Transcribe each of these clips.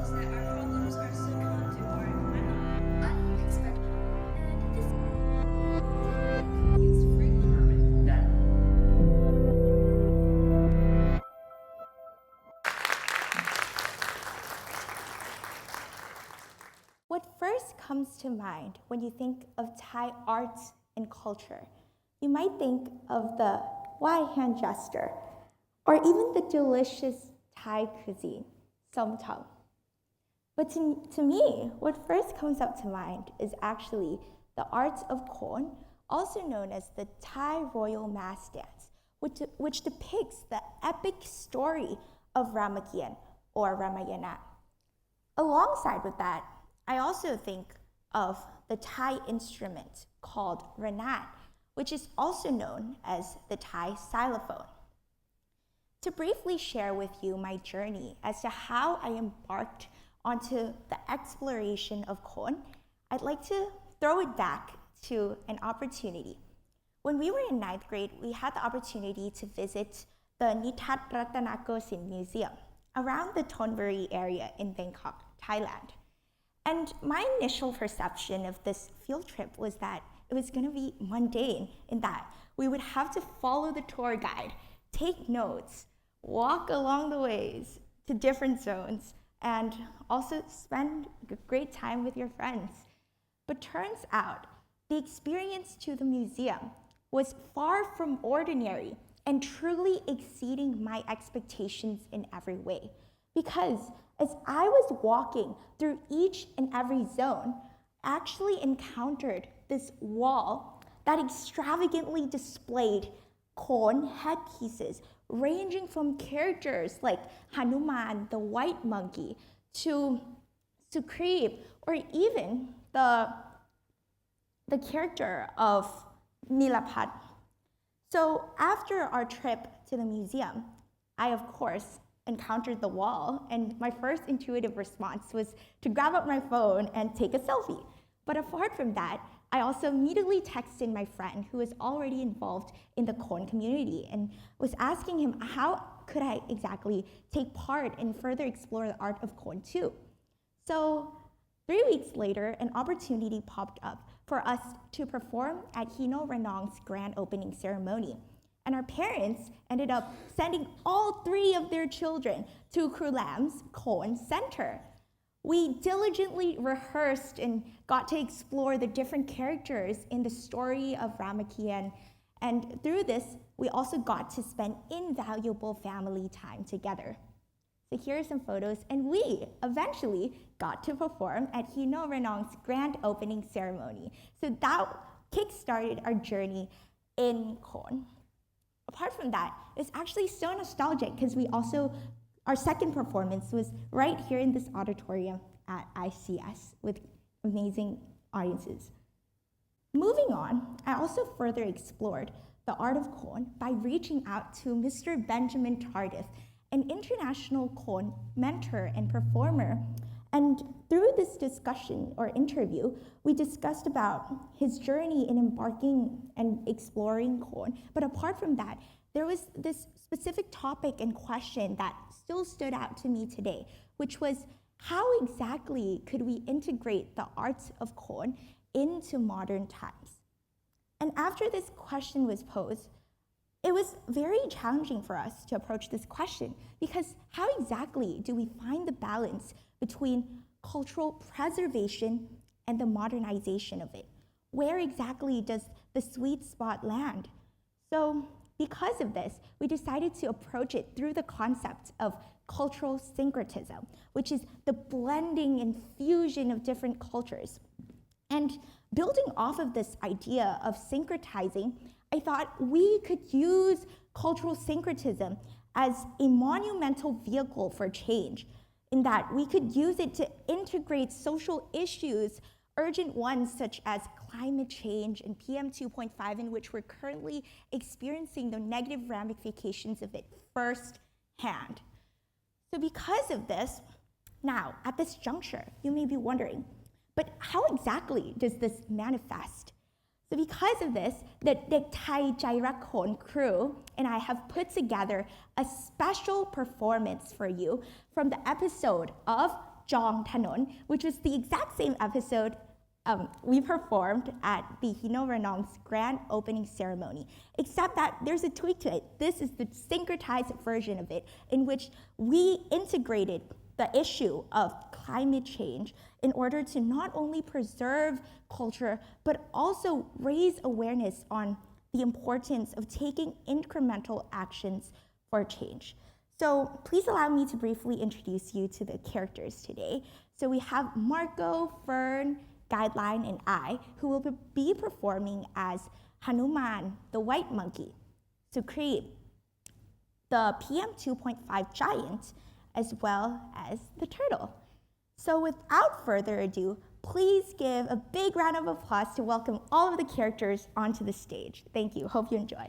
shows that our problems are similar to our unexpected. And this use frequently that What first comes to mind when you think of Thai art and culture? You might think of the Wai hand gesture, or even the delicious Thai cuisine, som tam. But to me, what first comes up to mind is actually the art of Khon, also known as the Thai royal mass dance, which depicts the epic story of Ramakien or Ramayana. Alongside with that, I also think of the Thai instrument called Ranat, which is also known as the Thai xylophone. To briefly share with you my journey as to how I embarked onto the exploration of Khon, I'd like to throw it back to an opportunity. When we were in 9th grade, we had the opportunity to visit the Nitat Ratanakosin Museum around the Thonburi area in Bangkok, Thailand. And my initial perception of this field trip was that it was going to be mundane in that we would have to follow the tour guide, take notes, walk along the ways to different zones, and also spend a great time with your friends. But turns out, the experience to the museum was far from ordinary and truly exceeding my expectations in every way. Because as I was walking through each and every zone, I actually encountered this wall that extravagantly displayed Khon headpieces ranging from characters like Hanuman, the white monkey, to Sukrib, or even the character of Nilapat. So after our trip to the museum, I of course encountered the wall, and my first intuitive response was to grab up my phone and take a selfie. But apart from that, I also immediately texted my friend who was already involved in the Khon community and was asking him how could I exactly take part and further explore the art of Khon too. So 3 weeks later, an opportunity popped up for us to perform at Hino Ranong's grand opening ceremony. And our parents ended up sending all 3 of their children to Krulam's Khon Center. We diligently rehearsed and got to explore the different characters in the story of Ramakien. And through this, we also got to spend invaluable family time together. So here are some photos, and we eventually got to perform at Hino Ranong's grand opening ceremony. So that kick-started our journey in Khon. Apart from that, it's actually so nostalgic because our second performance was right here in this auditorium at ICS with amazing audiences. Moving on, I also further explored the art of Khon by reaching out to Mr. Benjamin Tardif, an international Khon mentor and performer. And through this discussion or interview, we discussed about his journey in embarking and exploring Khon. But apart from that, there was this specific topic and question that still stood out to me today, which was how exactly could we integrate the arts of Khon into modern times? And after this question was posed, it was very challenging for us to approach this question because how exactly do we find the balance between cultural preservation and the modernization of it? Where exactly does the sweet spot land? So because of this, we decided to approach it through the concept of cultural syncretism, which is the blending and fusion of different cultures. And building off of this idea of syncretizing, I thought we could use cultural syncretism as a monumental vehicle for change, in that we could use it to integrate social issues, urgent ones such as climate change and PM 2.5, in which we're currently experiencing the negative ramifications of it firsthand. So because of this, now at this juncture, you may be wondering, but how exactly does this manifest? So because of this, the Thai Jairakon crew and I have put together a special performance for you from the episode of Jong Tanon, which was the exact same episode we performed at the Hino Renong's grand opening ceremony, except that there's a tweak to it. This is the syncretized version of it, in which we integrated the issue of climate change in order to not only preserve culture, but also raise awareness on the importance of taking incremental actions for change. So please allow me to briefly introduce you to the characters today. So we have Marco, Fern, Guideline, and I, who will be performing as Hanuman, the white monkey, Sucrete, the PM 2.5 giant, as well as the turtle. So without further ado, please give a big round of applause to welcome all of the characters onto the stage. Thank you. Hope you enjoy.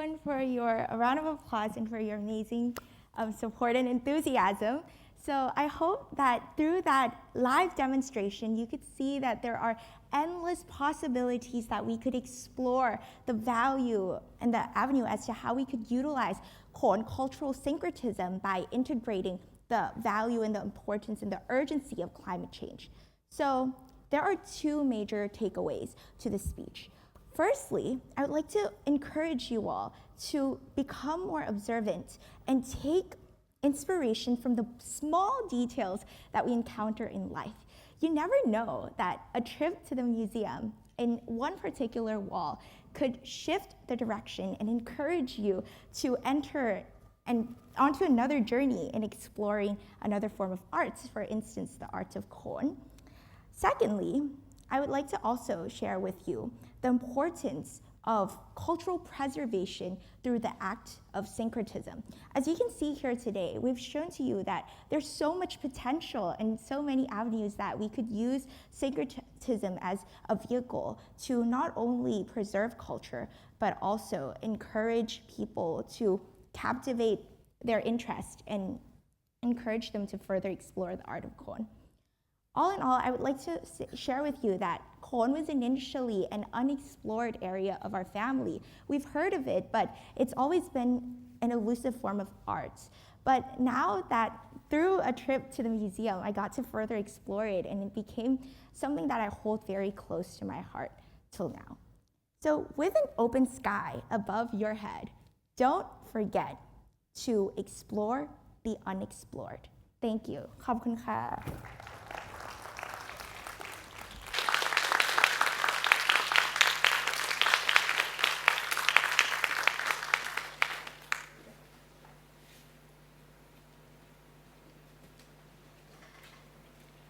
everyone for a round of applause and for your amazing support and enthusiasm. So I hope that through that live demonstration, you could see that there are endless possibilities that we could explore the value and the avenue as to how we could utilize Khon cultural syncretism by integrating the value and the importance and the urgency of climate change. So there are two major takeaways to this speech. Firstly, I would like to encourage you all to become more observant and take inspiration from the small details that we encounter in life. You never know that a trip to the museum in one particular wall could shift the direction and encourage you to enter and onto another journey in exploring another form of arts, for instance, the art of Khon. Secondly, I would like to also share with you the importance of cultural preservation through the act of syncretism. As you can see here today, we've shown to you that there's so much potential and so many avenues that we could use syncretism as a vehicle to not only preserve culture, but also encourage people to captivate their interest and encourage them to further explore the art of Khon. All in all, I would like to share with you that Khon was initially an unexplored area of our family. We've heard of it, but it's always been an elusive form of art. But now that through a trip to the museum, I got to further explore it, and it became something that I hold very close to my heart till now. So with an open sky above your head, don't forget to explore the unexplored. Thank you. ขอบคุณค่ะ